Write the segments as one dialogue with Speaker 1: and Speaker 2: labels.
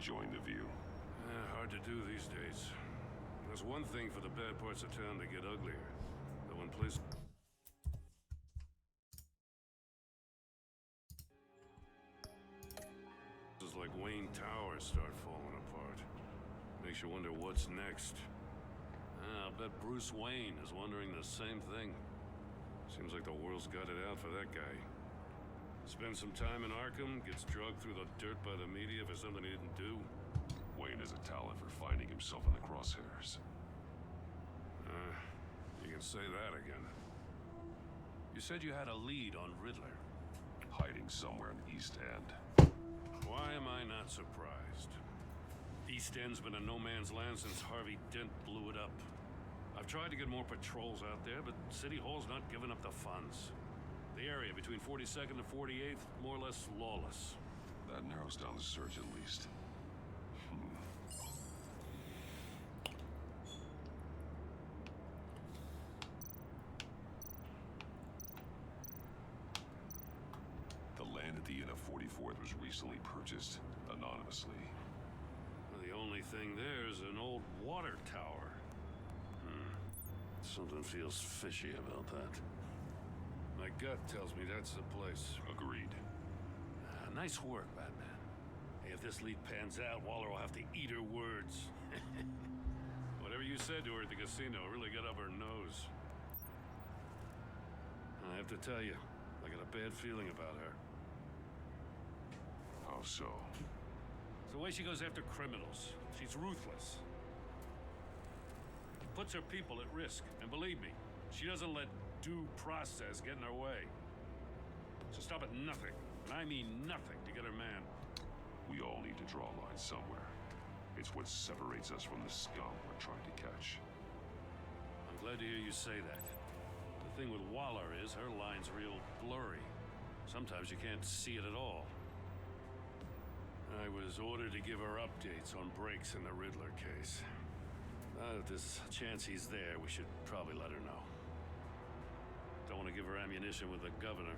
Speaker 1: enjoying the view?
Speaker 2: Hard to do these days. There's one thing for the bad parts of town to get uglier. But when places like Wayne Towers start falling apart, makes you wonder what's next. I'll bet Bruce Wayne is wondering the same thing. Seems like the world's got it out for that guy. Spends some time in Arkham, gets drugged through the dirt by the media for something he didn't do.
Speaker 1: Wayne has a talent for finding himself in the crosshairs.
Speaker 2: You can say that again. You said you had a lead on Riddler.
Speaker 1: Hiding somewhere in the East End.
Speaker 2: Why am I not surprised? East End's been a no-man's land since Harvey Dent blew it up. I've tried to get more patrols out there, but City Hall's not giving up the funds. The area between 42nd and 48th, more or less lawless.
Speaker 1: That narrows down the search at least. The land at the end of 44th was recently purchased anonymously.
Speaker 2: Well, the only thing there is an old water tower. Something feels fishy about that. My gut tells me that's the place.
Speaker 1: Agreed.
Speaker 2: Nice work, Batman. Hey, if this lead pans out, Waller will have to eat her words. Whatever you said to her at the casino really got up her nose. I have to tell you, I got a bad feeling about her.
Speaker 1: How so?
Speaker 2: It's the way she goes after criminals. She's ruthless. Puts her people at risk, and believe me, she doesn't let due process get in her way. She'll stop at nothing, and I mean nothing, to get her man.
Speaker 1: We all need to draw a line somewhere. It's what separates us from the scum we're trying to catch.
Speaker 2: I'm glad to hear you say that. The thing with Waller is her line's real blurry. Sometimes you can't see it at all. I was ordered to give her updates on breaks in the Riddler case. If there's a chance he's there, we should probably let her know. Don't want to give her ammunition with the governor.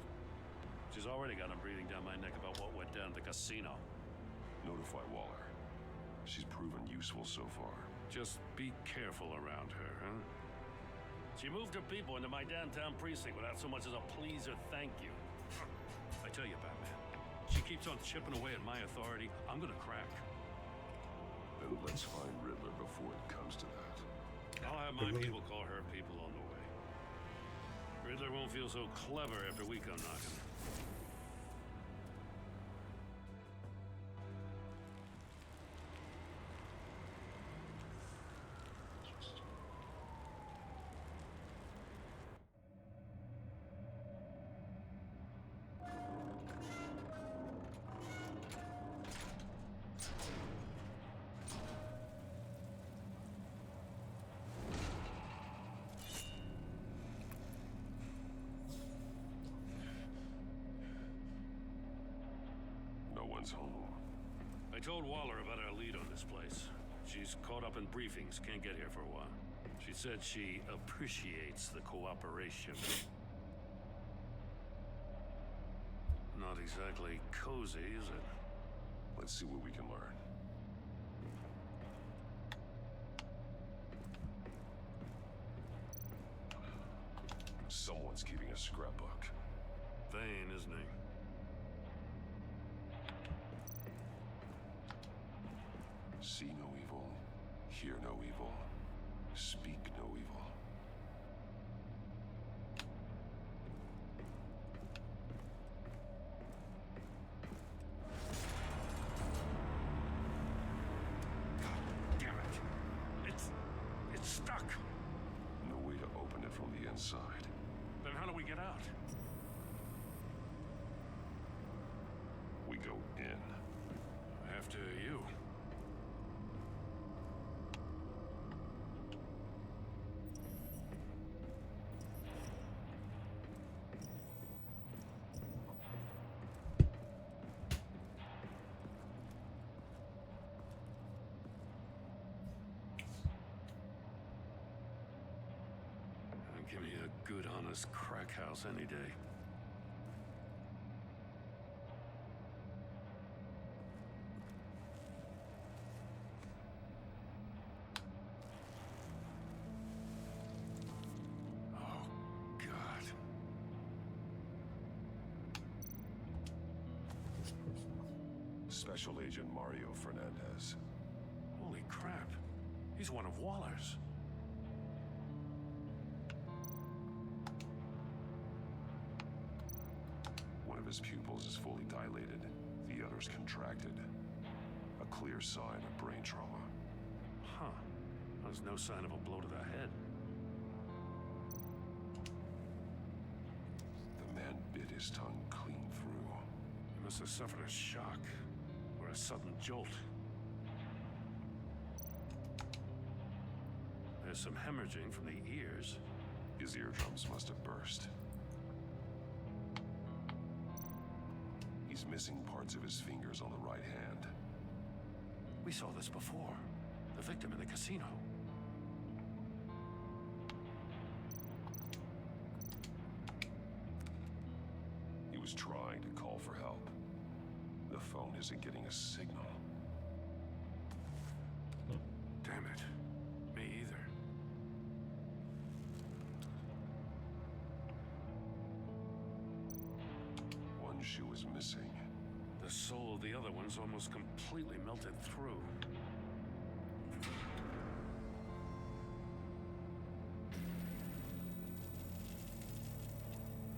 Speaker 2: She's already got him breathing down my neck about what went down at the casino.
Speaker 1: Notify Waller. She's proven useful so far.
Speaker 2: Just be careful around her, huh? She moved her people into my downtown precinct without so much as a please or thank you. I tell you, Batman, she keeps on chipping away at my authority, I'm gonna crack.
Speaker 1: Then let's find Riddler before it comes to that.
Speaker 2: I'll have my people call her people on the way. Riddler won't feel so clever after we come knocking.
Speaker 1: Home.
Speaker 2: I told Waller about our lead on this place. She's caught up in briefings, can't get here for a while. She said she appreciates the cooperation. Not exactly cozy, is it?
Speaker 1: Let's see what we can learn. Someone's keeping a scrapbook.
Speaker 2: Vane, isn't he?
Speaker 1: See no evil, hear no evil, speak no evil.
Speaker 2: God damn it! It's stuck!
Speaker 1: No way to open it from the inside.
Speaker 2: Then how do we get out?
Speaker 1: We go in.
Speaker 2: After you. Give me a good, honest crack house any day.
Speaker 1: Special Agent Mario Fernandez.
Speaker 2: Holy crap. He's one of Waller's.
Speaker 1: One of his pupils is fully dilated, the other's contracted. A clear sign of brain trauma.
Speaker 2: Huh. There's no sign of a blow to the head.
Speaker 1: The man bit his tongue clean through.
Speaker 2: He must have suffered a shock or a sudden jolt. There's some hemorrhaging from the ears.
Speaker 1: His eardrums must have burst. He's missing parts of his fingers on the right hand.
Speaker 2: We saw this before. The victim in the casino.
Speaker 1: He was trying to call for help. The phone isn't getting a signal.
Speaker 2: Damn it. Me either.
Speaker 1: One shoe is missing.
Speaker 2: The sole of the other one's almost completely melted through.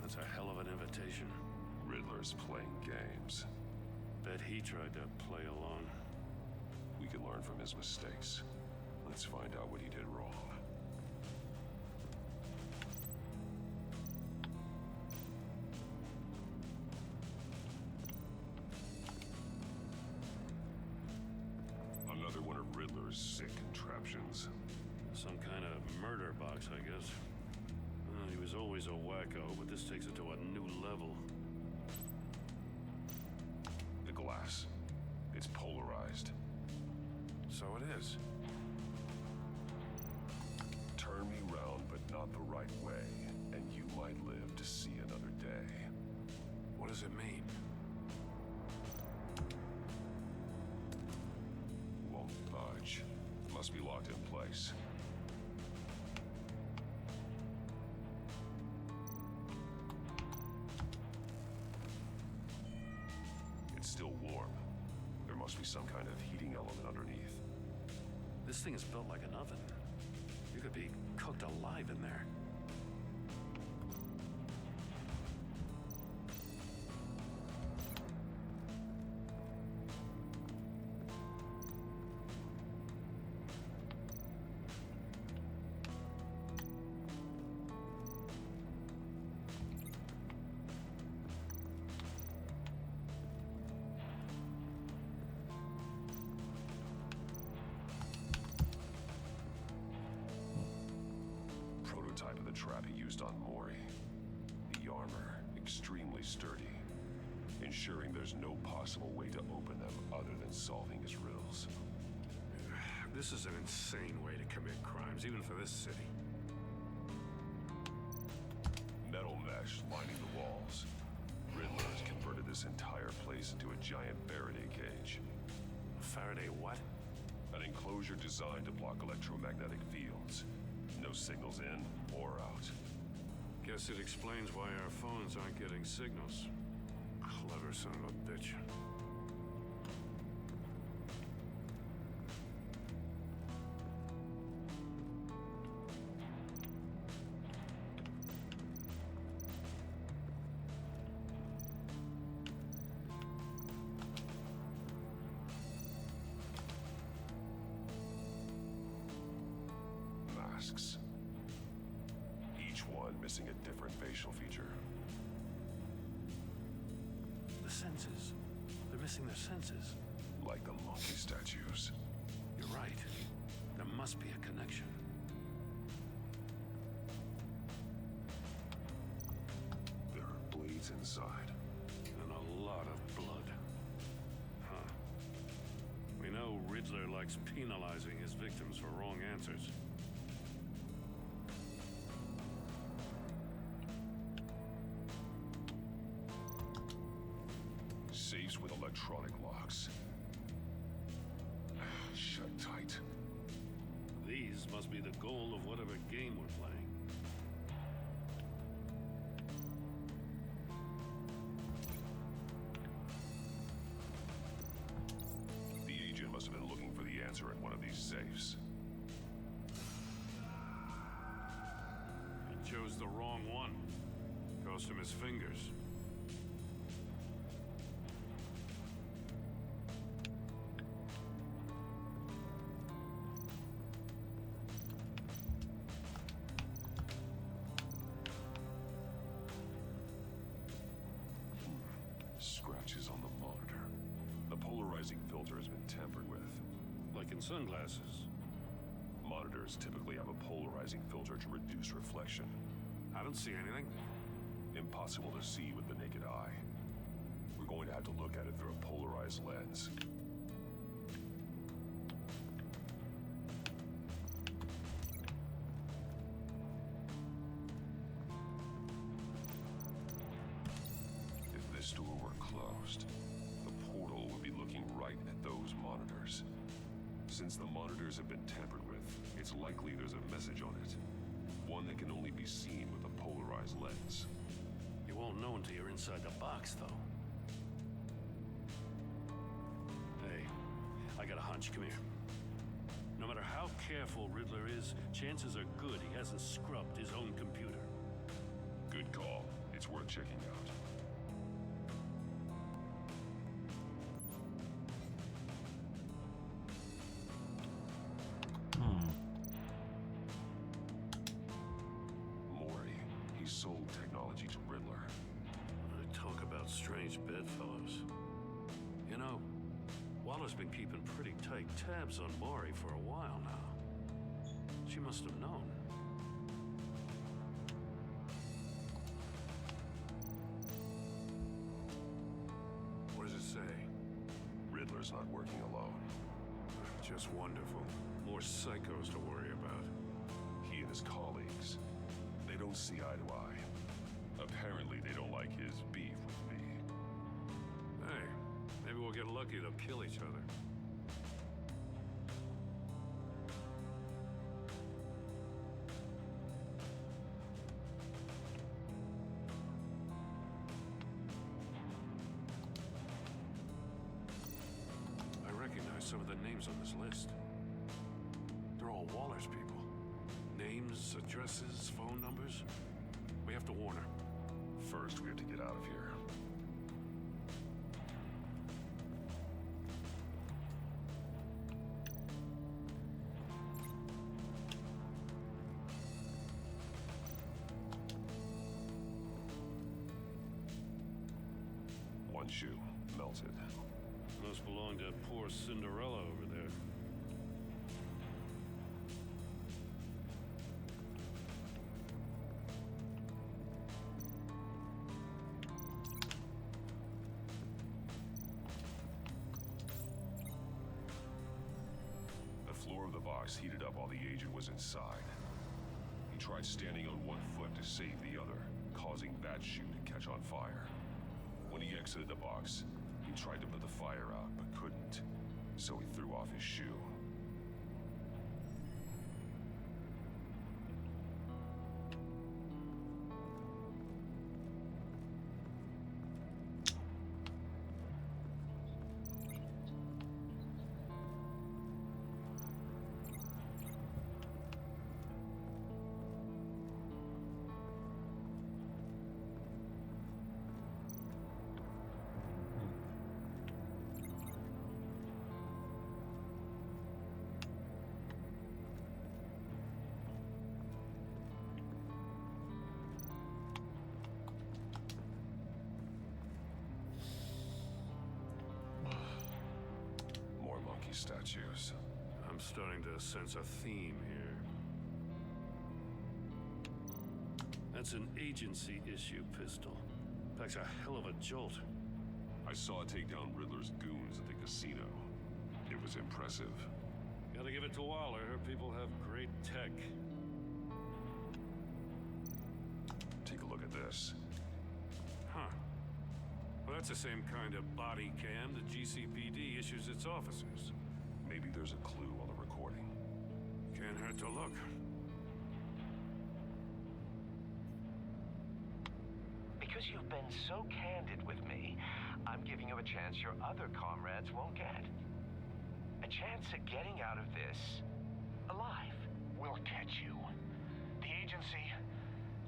Speaker 2: That's a hell of an invitation.
Speaker 1: Riddler's playing games.
Speaker 2: Bet he tried to play along.
Speaker 1: We can learn from his mistakes. Let's find out what he did wrong. Another one of Riddler's sick contraptions.
Speaker 2: Some kind of murder box, I guess. Well, he was always a wacko, but this takes it to a new level.
Speaker 1: The glass. It's polarized.
Speaker 2: So it is.
Speaker 1: Turn me round, but not the right way, and you might live to see another day.
Speaker 2: What does it mean?
Speaker 1: Won't budge. Must be locked in place. It's still warm. There must be some kind of heating element underneath.
Speaker 2: This thing is built like an oven. You could be cooked alive in there.
Speaker 1: Prototype of the trap he used on Mori. The armor, extremely sturdy, ensuring there's no possible way to open them other than solving his riddles.
Speaker 2: This is an insane way to commit crimes, even for this city.
Speaker 1: Metal mesh lining the walls. Riddler has converted this entire place into a giant Faraday cage.
Speaker 2: Faraday what?
Speaker 1: An enclosure designed to block electromagnetic fields. No signals in or out.
Speaker 2: Guess it explains why our phones aren't getting signals. Clever son of a bitch.
Speaker 1: Masks. Each one missing a different facial feature.
Speaker 2: The senses. They're missing their senses.
Speaker 1: Like the monkey statues.
Speaker 2: You're right. There must be a connection.
Speaker 1: There are blades inside.
Speaker 2: And a lot of blood. Huh. We know Riddler likes penalizing his victims for wrong answers.
Speaker 1: Safes with electronic locks. Shut tight.
Speaker 2: These must be the goal of whatever game we're playing.
Speaker 1: these safes.
Speaker 2: He chose the wrong one. Cost him his fingers.
Speaker 1: Scratches on the monitor. The polarizing filter has been tampered with.
Speaker 2: Like in sunglasses.
Speaker 1: Monitors typically have a polarizing filter to reduce reflection.
Speaker 2: I don't see anything.
Speaker 1: Impossible to see with the naked eye. We're going to have to look at it through a polarized lens. If this door were closed, the portal would be looking right at those monitors. Since the monitors have been tampered with, it's likely there's a message on it. One that can only be seen with a polarized lens.
Speaker 2: You won't know until you're inside the box, though. Hey, I got a hunch. Come here. No matter how careful Riddler is, chances are good he hasn't scrubbed his own computer.
Speaker 1: Good call. It's worth checking out. Mori, he sold technology to Riddler.
Speaker 2: Talk about strange bedfellows. You know, Waller's been keeping pretty tight tabs on Maury for a while now. She must have known. What does it say?
Speaker 1: Riddler's not working alone.
Speaker 2: Just wonderful. More psychos to worry about.
Speaker 1: He and his colleagues, they don't see eye to eye. Apparently, they don't like his beef with me.
Speaker 2: Hey, maybe we'll get lucky. They'll kill each other. I recognize some of the names on this list. They're all Waller's people. Names, addresses, phone numbers. We have to warn her.
Speaker 1: First, we have to get out of here. One shoe, melted.
Speaker 2: Must belong to poor Cinderella over there.
Speaker 1: The floor of the box heated up while the agent was inside. He tried standing on one foot to save the other, causing that shoe to catch on fire. When he exited the box, he tried to put the fire out, but couldn't. So he threw off his shoe. More monkey statues.
Speaker 2: I'm starting to sense a theme here. That's an agency issue pistol. Packs a hell of a jolt.
Speaker 1: I saw it take down Riddler's goons at the casino. It was impressive.
Speaker 2: Gotta give it to Waller. Her people have great tech.
Speaker 1: Take a look at this.
Speaker 2: Huh. Well, that's the same kind of body cam the GCPD issues its officers.
Speaker 1: Maybe there's a clue on the recording.
Speaker 2: Can't hurt to look.
Speaker 3: Because you've been so candid with me, I'm giving you a chance your other comrades won't get. a chance at getting out of this alive.
Speaker 4: We'll catch you. The agency,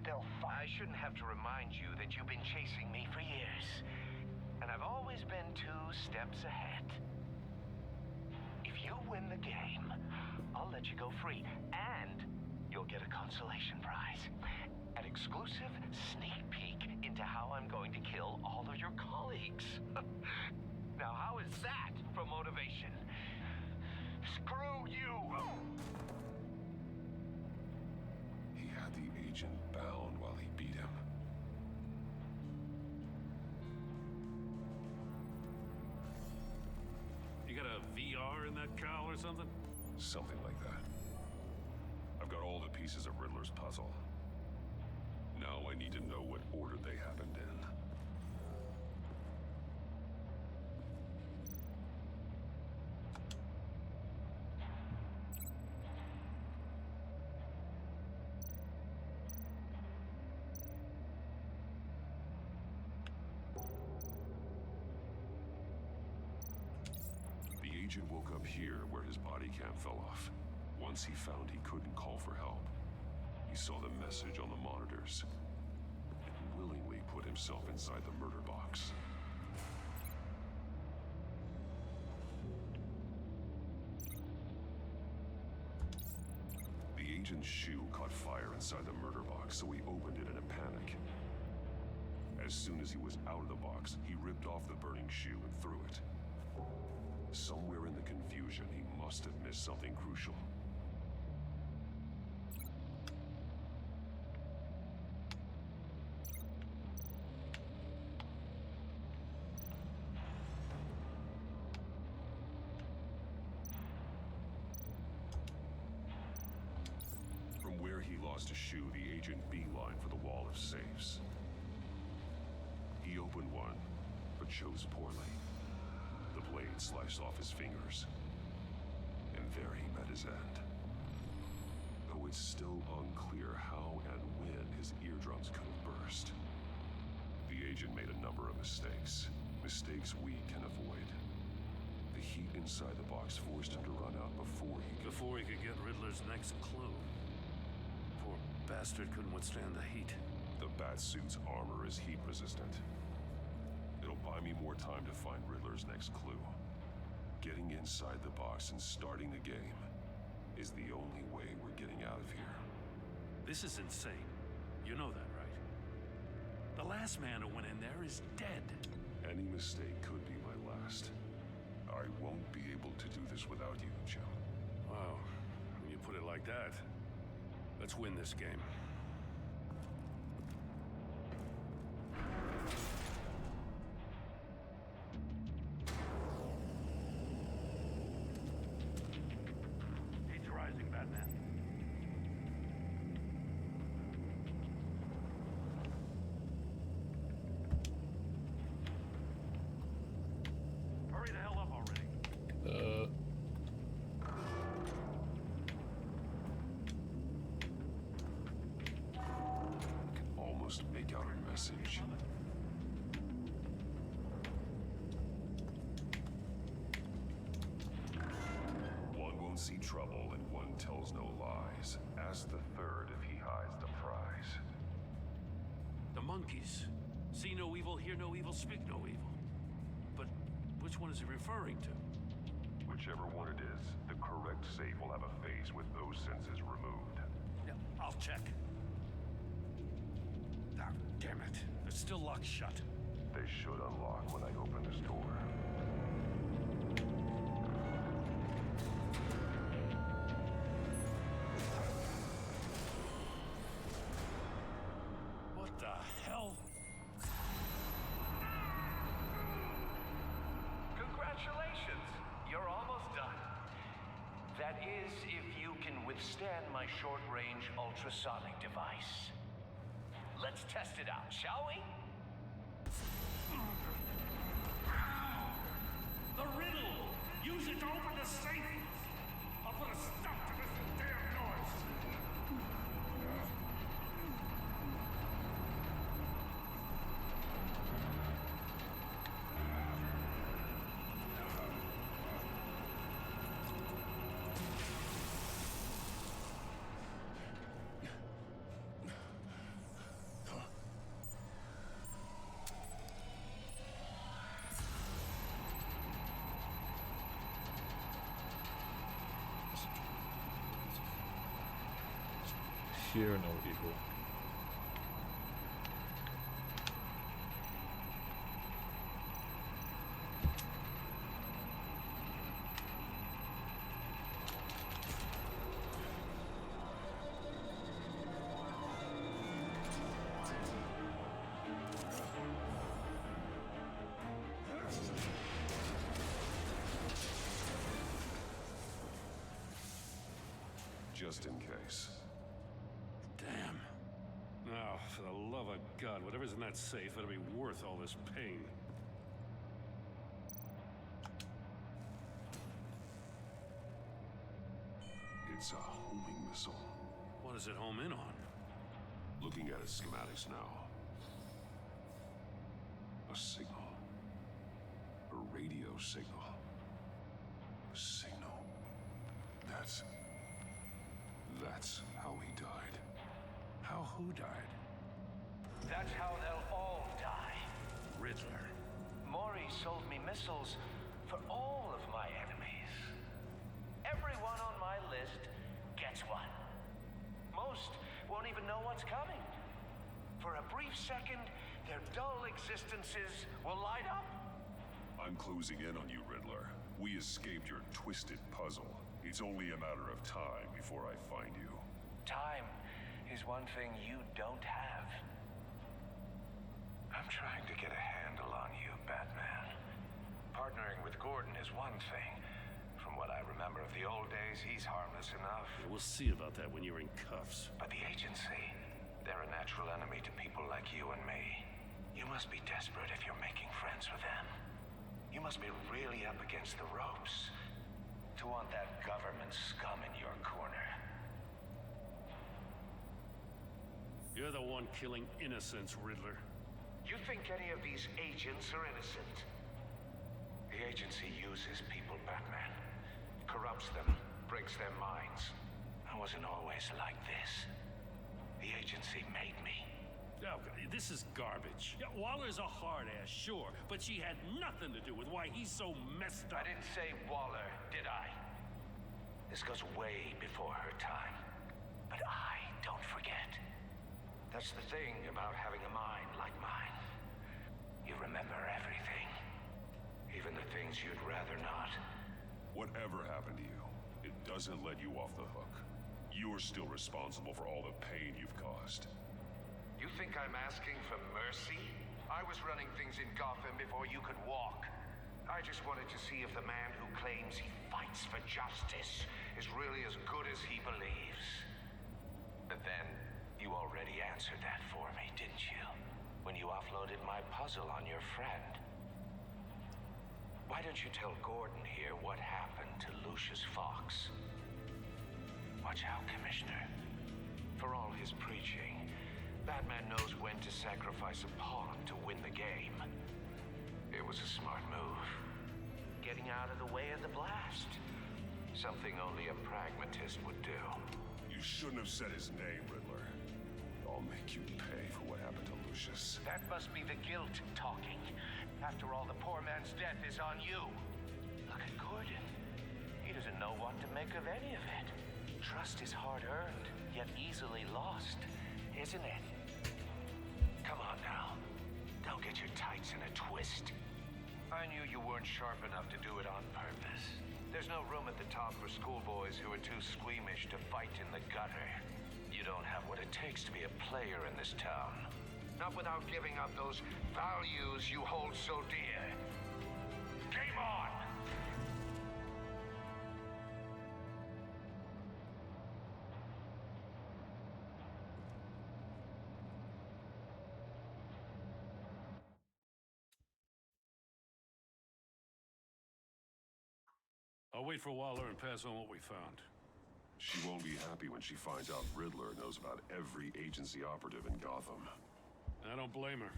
Speaker 4: they'll find...
Speaker 3: I shouldn't have to remind you that you've been chasing me for years. And I've always been 2 steps ahead. If you win the game, I'll let you go free. And you'll get a consolation prize. An exclusive sneak peek into how I'm going to kill all of your colleagues. Now, how is that for motivation?
Speaker 4: Screw you!
Speaker 1: He had the agent bound while he beat him.
Speaker 2: You got a VR in that cowl or something?
Speaker 1: Something like that. I've got all the pieces of Riddler's puzzle. Now I need to know what order they happened in. The agent woke up here where his body cam fell off. Once he found he couldn't call for help, he saw the message on the monitors and willingly put himself inside the murder box. The agent's shoe caught fire inside the murder box, so he opened it in a panic. As soon as he was out of the box, he ripped off the burning shoe and threw it. Somewhere in the confusion, he must have missed something crucial. From where he lost a shoe, the agent beelined for the wall of safes. He opened one, but chose poorly. The blade sliced off his fingers, and there he met his end. Though it's still unclear how and when his eardrums could have burst. The agent made a number of mistakes we can avoid. The heat inside the box forced him to run out before
Speaker 2: Before he could get Riddler's next clue. Poor bastard couldn't withstand the heat.
Speaker 1: The Batsuit's armor is heat resistant. It'll buy me more time to find Riddler's next clue. Getting inside the box and starting the game is the only way we're getting out of here.
Speaker 2: This is insane. You know that, right? The last man who went in there is dead.
Speaker 1: Any mistake could be my last. I won't be able to do this without you, Jim.
Speaker 2: Wow. When you put it like that, let's win this game. Heat's rising, Batman. Hurry the hell up already.
Speaker 1: I can almost make out a message. One won't see trouble and one tells no lies. Ask the third if he hides the prize.
Speaker 2: The monkeys. See no evil, hear no evil, speak no evil. But which one is he referring to?
Speaker 1: Whichever one it is, the correct safe will have a face with those senses removed.
Speaker 2: Yeah, I'll check. Ah, damn it. They're still locked shut.
Speaker 1: They should unlock when I open this door.
Speaker 2: What the hell?
Speaker 3: Congratulations! You're almost done. That is, if you can withstand my short-range ultrasonic device. Let's test it out, shall we?
Speaker 2: The riddle! Use it to open the safe! I'll put a stop to this damn noise!
Speaker 5: Fear no evil.
Speaker 1: Just in case.
Speaker 2: Damn. Now, for the love of God, whatever's in that safe better be worth all this pain.
Speaker 1: It's a homing missile.
Speaker 2: What does it home in on?
Speaker 1: Looking at its schematics now. A signal. A radio signal. A signal. That's how he died.
Speaker 2: How who died?
Speaker 3: That's how they'll all die.
Speaker 2: Riddler.
Speaker 3: Maury sold me missiles for all of my enemies. Everyone on my list gets one. Most won't even know what's coming. For a brief second, their dull existences will light up.
Speaker 1: I'm closing in on you, Riddler. We escaped your twisted puzzle. It's only a matter of time before I find you.
Speaker 3: Time is one thing you don't have. I'm trying to get a handle on you, Batman. Partnering with Gordon is one thing. From what I remember of the old days, he's harmless enough.
Speaker 2: Yeah, we'll see about that when you're in cuffs.
Speaker 3: But the agency, they're a natural enemy to people like you and me. You must be desperate if you're making friends with them. You must be really up against the ropes to want that government scum in your corner.
Speaker 2: You're the one killing innocents, Riddler.
Speaker 3: You think any of these agents are innocent? The agency uses people, Batman. Corrupts them, breaks their minds. I wasn't always like this. The agency made me.
Speaker 2: Oh, this is garbage. Yeah, Waller's a hard-ass, sure, but she had nothing to do with why he's so messed up.
Speaker 3: I didn't say Waller, did I? This goes way before her time. But I don't forget. That's the thing about having a mind like mine. You remember everything. Even the things you'd rather not.
Speaker 1: Whatever happened to you, it doesn't let you off the hook. You're still responsible for all the pain you've caused.
Speaker 3: You think I'm asking for mercy? I was running things in Gotham before you could walk. I just wanted to see if the man who claims he fights for justice is really as good as he believes. But then, you already answered that for me, didn't you? When you offloaded my puzzle on your friend. Why don't you tell Gordon here what happened to Lucius Fox? Watch out, Commissioner. For all his preaching, Batman knows when to sacrifice a pawn to win the game. It was a smart move. Getting out of the way of the blast. Something only a pragmatist would do.
Speaker 1: You shouldn't have said his name, Riddler. I'll make you pay for what happened to Lucius.
Speaker 3: That must be the guilt talking. After all, the poor man's death is on you. Look at Gordon. He doesn't know what to make of any of it. Trust is hard-earned, yet easily lost, isn't it? Come on now. Don't get your tights in a twist. I knew you weren't sharp enough to do it on purpose. There's no room at the top for schoolboys who are too squeamish to fight in the gutter. You don't have what it takes to be a player in this town. Not without giving up those values you hold so dear. Game on!
Speaker 2: I'll wait for Waller and pass on what we found.
Speaker 1: She won't be happy when she finds out Riddler knows about every agency operative in Gotham.
Speaker 2: I don't blame her.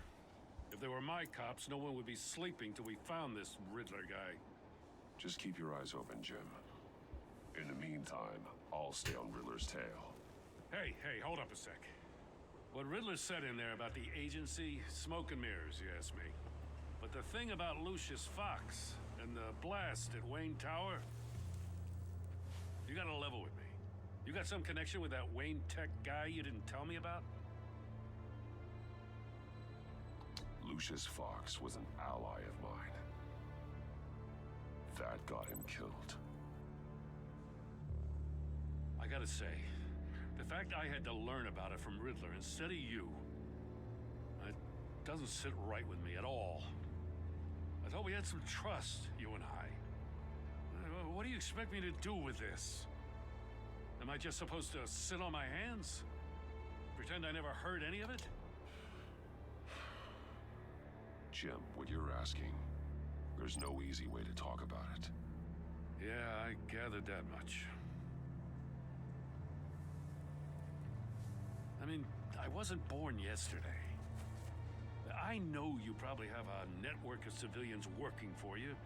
Speaker 2: If they were my cops, no one would be sleeping till we found this Riddler guy.
Speaker 1: Just keep your eyes open, Jim. In the meantime, I'll stay on Riddler's tail.
Speaker 2: Hey, hold up a sec. What Riddler said in there about the agency, smoke and mirrors, you ask me. But the thing about Lucius Fox and the blast at Wayne Tower, you gotta level with me. You got some connection with that Wayne Tech guy you didn't tell me about?
Speaker 1: Lucius Fox was an ally of mine. That got him killed.
Speaker 2: I gotta say, the fact I had to learn about it from Riddler instead of you, it doesn't sit right with me at all. I thought we had some trust, you and I. What do you expect me to do with this? Am I just supposed to sit on my hands? Pretend I never heard any of it?
Speaker 1: Jim, what you're asking, there's no easy way to talk about it.
Speaker 2: Yeah, I gathered that much. I mean, I wasn't born yesterday. I know you probably have a network of civilians working for you.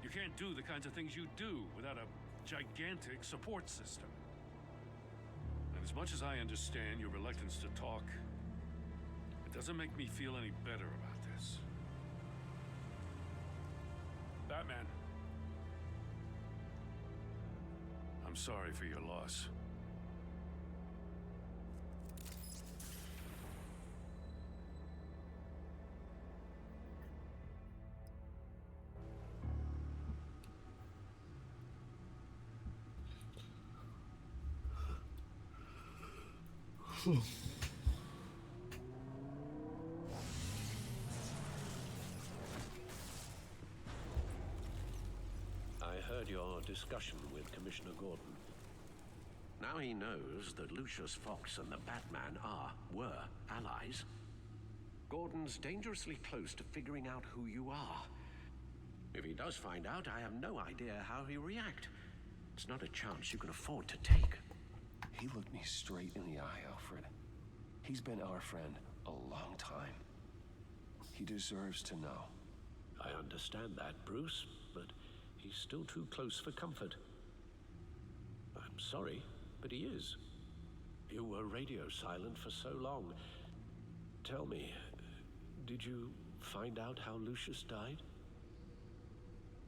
Speaker 2: You can't do the kinds of things you do without a gigantic support system. And as much as I understand your reluctance to talk, it doesn't make me feel any better about this. Batman. I'm sorry for your loss.
Speaker 5: I heard your discussion with Commissioner Gordon. Now he knows that Lucius Fox and the Batman were allies. Gordon's dangerously close to figuring out who you are. If he does find out, I have no idea how he'll react. It's not a chance you can afford to take.
Speaker 1: He looked me straight in the eye, Alfred. He's been our friend a long time. He deserves to know.
Speaker 5: I understand that, Bruce, but he's still too close for comfort. I'm sorry, but he is. You were radio silent for so long. Tell me, did you find out how Lucius died?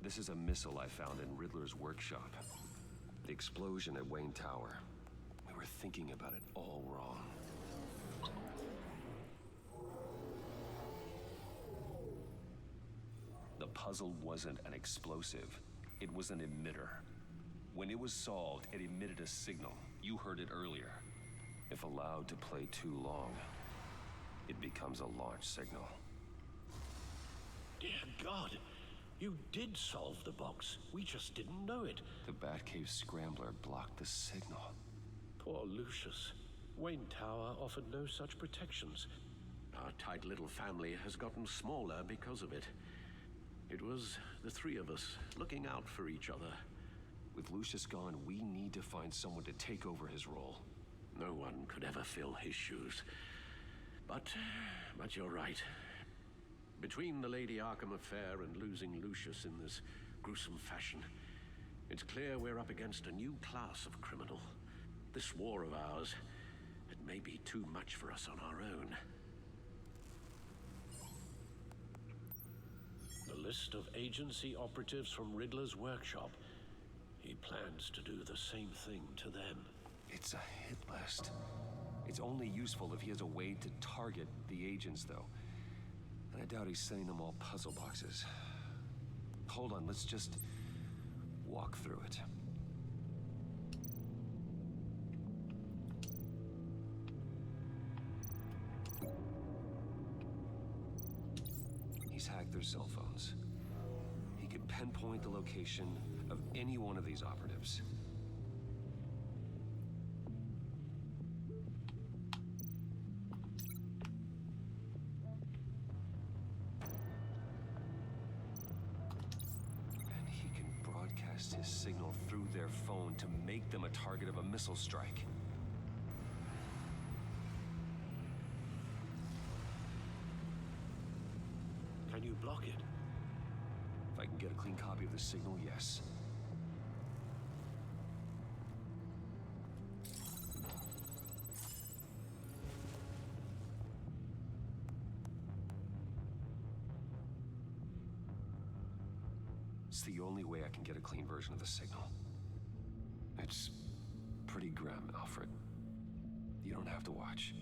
Speaker 1: This is a missile I found in Riddler's workshop. The explosion at Wayne Tower. We were thinking about it all wrong. The puzzle wasn't an explosive. It was an emitter. When it was solved, it emitted a signal. You heard it earlier. If allowed to play too long, it becomes a launch signal.
Speaker 5: Dear God, you did solve the box. We just didn't know it.
Speaker 1: The Batcave scrambler blocked the signal.
Speaker 5: Poor Lucius. Wayne Tower offered no such protections. Our tight little family has gotten smaller because of it. It was the three of us looking out for each other.
Speaker 1: With Lucius gone, we need to find someone to take over his role.
Speaker 5: No one could ever fill his shoes. But you're right. Between the Lady Arkham affair and losing Lucius in this gruesome fashion, it's clear we're up against a new class of criminal. This war of ours, it may be too much for us on our own. The list of agency operatives from Riddler's workshop. He plans to do the same thing to them.
Speaker 1: It's a hit list. It's only useful if he has a way to target the agents, though. And I doubt he's sending them all puzzle boxes. Hold on, let's just walk through it. He's hacked their cell phones. He could pinpoint the location of any one of these operatives. And he can broadcast his signal through their phone to make them a target of a missile strike.
Speaker 5: Can you block it?
Speaker 1: If I can get a clean copy of the signal, yes. It's the only way I can get a clean version of the signal. It's Alfred. You don't have to watch.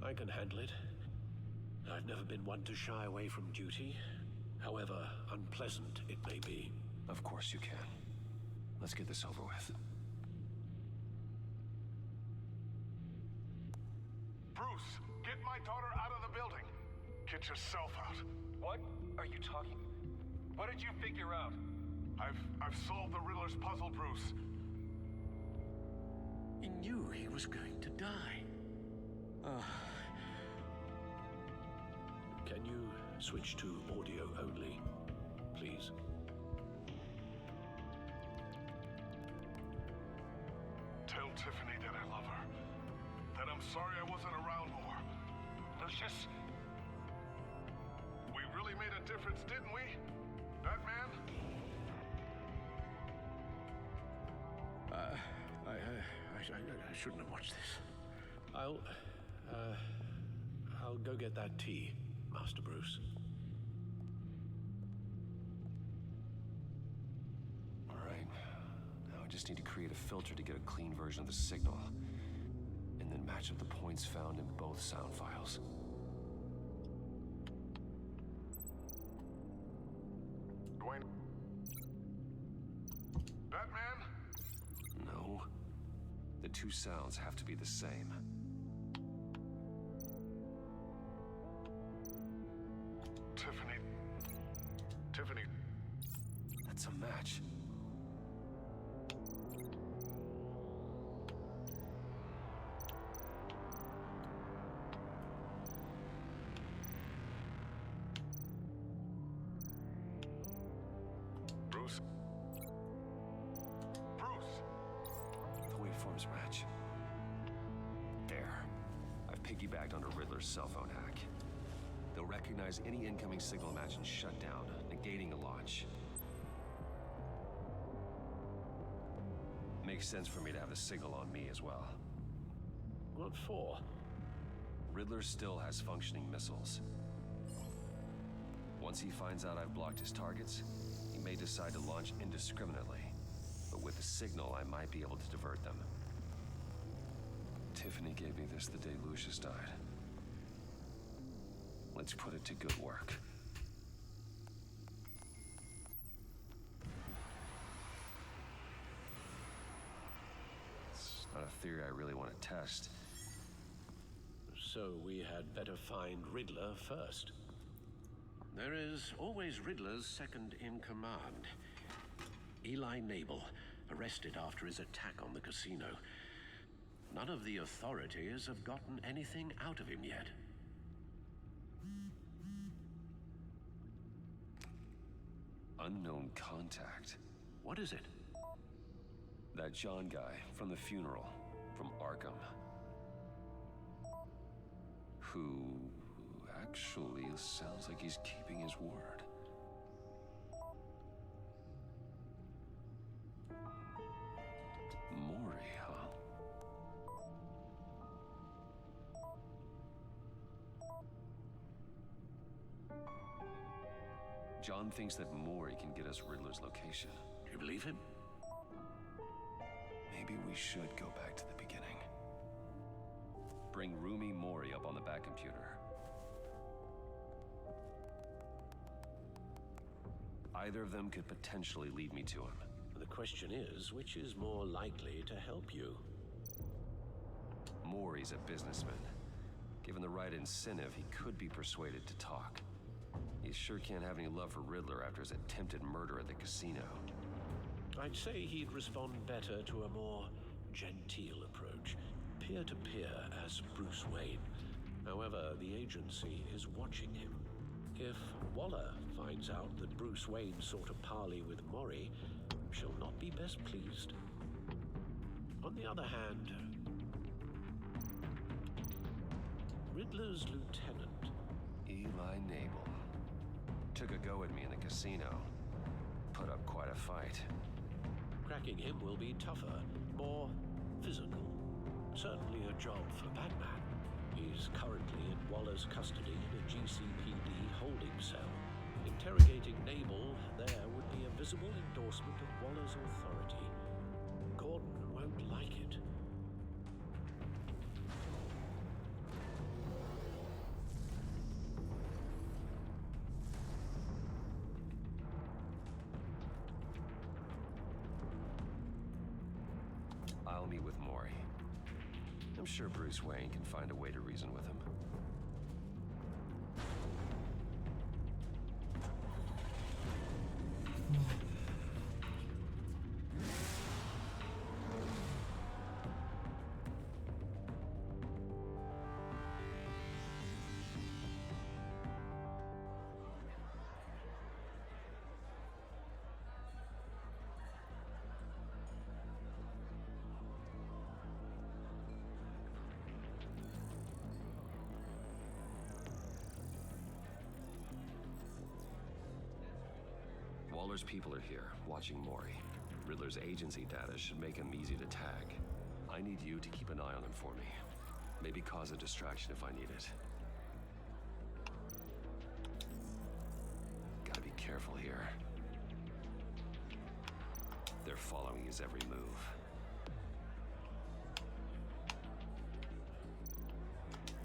Speaker 5: I can handle it. I've never been one to shy away from duty, however unpleasant it may be.
Speaker 1: Of course you can. Let's get this over with.
Speaker 4: Bruce, get my daughter out of the building. Get yourself out.
Speaker 6: What are you talking? What did you figure out?
Speaker 4: I've solved the Riddler's puzzle, Bruce.
Speaker 5: He knew he was going to die. Can you switch to audio only, please?
Speaker 4: Tell Tiffany that I love her. That I'm sorry I wasn't around more.
Speaker 6: Lucius?
Speaker 4: We really made a difference, didn't we? Batman?
Speaker 5: I shouldn't have watched this. I'll go get that tea, Master Bruce.
Speaker 1: All right. Now I just need to create a filter to get a clean version of the signal, and then match up the points found in both sound files.
Speaker 4: Dwayne? Batman?
Speaker 1: No. The two sounds have to be the same.
Speaker 4: Tiffany.
Speaker 1: That's a match.
Speaker 4: Bruce?
Speaker 1: The waveforms match. There. I've piggybacked onto Riddler's cell phone hack. They'll recognize any incoming signal match and shut down, negating a launch. Makes sense for me to have the signal on me as well.
Speaker 5: What for?
Speaker 1: Riddler still has functioning missiles. Once he finds out I've blocked his targets, he may decide to launch indiscriminately. But with the signal, I might be able to divert them. Tiffany gave me this the day Lucius died. Let's put it to good work. It's not a theory I really want to test.
Speaker 5: So we had better find Riddler first. There is always Riddler's second in command. Eli Nabel, arrested after his attack on the casino. None of the authorities have gotten anything out of him yet.
Speaker 1: Unknown contact.
Speaker 5: What is it?
Speaker 1: That John guy from the funeral, from Arkham. Who actually sounds like he's keeping his word. Maury, huh? John thinks that Maury can get us Riddler's location.
Speaker 5: Do you believe him?
Speaker 1: Maybe we should go back to the beginning. Bring Rumi Mori up on the back computer. Either of them could potentially lead me to him.
Speaker 5: The question is, which is more likely to help you?
Speaker 1: Mori's a businessman. Given the right incentive, he could be persuaded to talk. He sure can't have any love for Riddler after his attempted murder at the casino.
Speaker 5: I'd say he'd respond better to a more genteel approach, peer-to-peer as Bruce Wayne. However, the agency is watching him. If Waller finds out that Bruce Wayne sought a parley with Mori, she'll not be best pleased. On the other hand, Riddler's lieutenant,
Speaker 1: Eli Nabel, took a go at me in the casino. Put up quite a fight.
Speaker 5: cracking him will be tougher, more physical. Certainly a job for Batman. He's currently in Waller's custody in a GCPD holding cell. Interrogating Nabel there would be a visible endorsement of Waller's authority. Gordon won't like it.
Speaker 7: I'll meet with Maury. I'm sure Bruce Wayne can find a way to reason with him. Waller's people are here, watching Maury. Riddler's agency data should make him easy to tag. I need you to keep an eye on him for me. Maybe cause a distraction if I need it. Gotta be careful here. They're following his every move.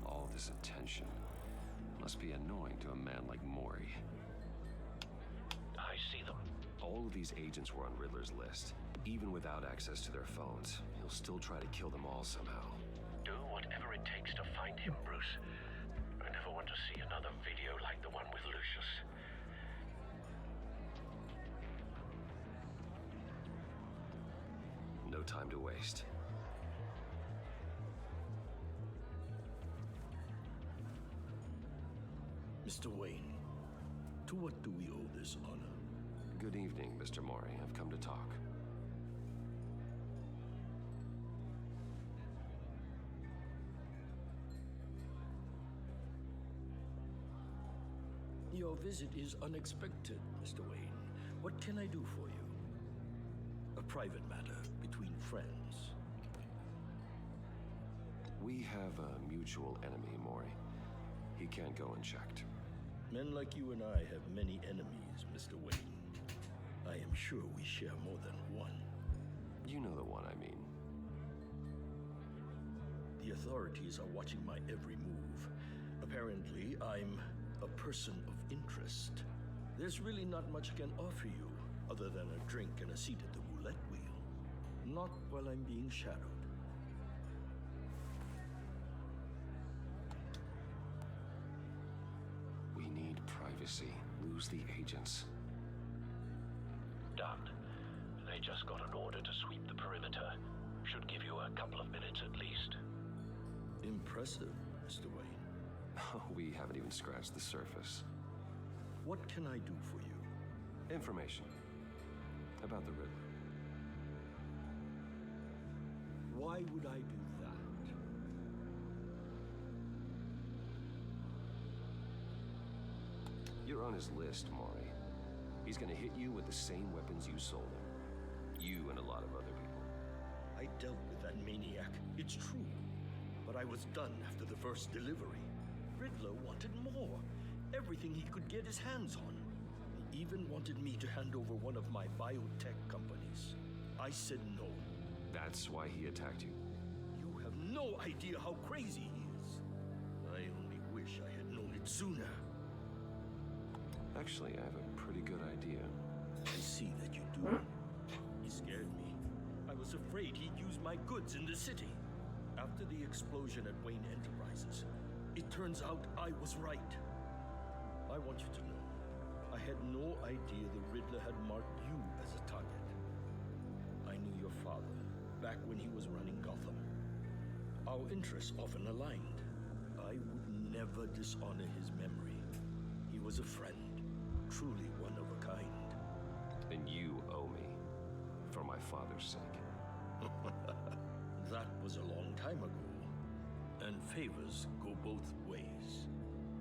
Speaker 7: All this attention must be annoying to a man like Maury.
Speaker 5: I see them.
Speaker 7: All of these agents were on Riddler's list. Even without access to their phones, he'll still try to kill them all somehow.
Speaker 5: Do whatever it takes to find him, Bruce. I never want to see another video like the one with Lucius.
Speaker 7: No time to waste.
Speaker 8: Mr. Wayne, to what do we owe this honor?
Speaker 7: Good evening, Mr. Maury. I've come to talk.
Speaker 8: Your visit is unexpected, Mr. Wayne. What can I do for you? A private matter between friends.
Speaker 7: We have a mutual enemy, Maury. He can't go unchecked.
Speaker 8: Men like you and I have many enemies, Mr. Wayne. I am sure we share more than one.
Speaker 7: You know the one I mean.
Speaker 8: The authorities are watching my every move. Apparently, I'm a person of interest. There's really not much I can offer you, other than a drink and a seat at the roulette wheel. Not while I'm being shadowed.
Speaker 7: We need privacy. Lose the agents.
Speaker 5: Done. They just got an order to sweep the perimeter. Should give you a couple of minutes at least.
Speaker 8: Impressive, Mr. Wayne.
Speaker 7: We haven't even scratched the surface.
Speaker 8: What can I do for you?
Speaker 7: Information about the Riddler.
Speaker 8: Why would I do that?
Speaker 7: You're on his list, Maury. He's gonna hit you with the same weapons you sold him. You and a lot of other people.
Speaker 8: I dealt with that maniac, it's true. But I was done after the first delivery. Riddler wanted more. Everything he could get his hands on. He even wanted me to hand over one of my biotech companies. I said no.
Speaker 7: That's why he attacked you.
Speaker 8: You have no idea how crazy he is. I only wish I had known it sooner.
Speaker 7: Actually, I have a pretty good idea.
Speaker 8: I see that you do. He scared me. I was afraid he'd use my goods in the city. After the explosion at Wayne Enterprises, it turns out I was right. I want you to know, I had no idea the Riddler had marked you as a target. I knew your father back when he was running Gotham. Our interests often aligned. I would never dishonor his memory. He was a friend, truly one of a kind.
Speaker 7: Then you owe me, for my father's sake.
Speaker 8: That was a long time ago. And favors go both ways.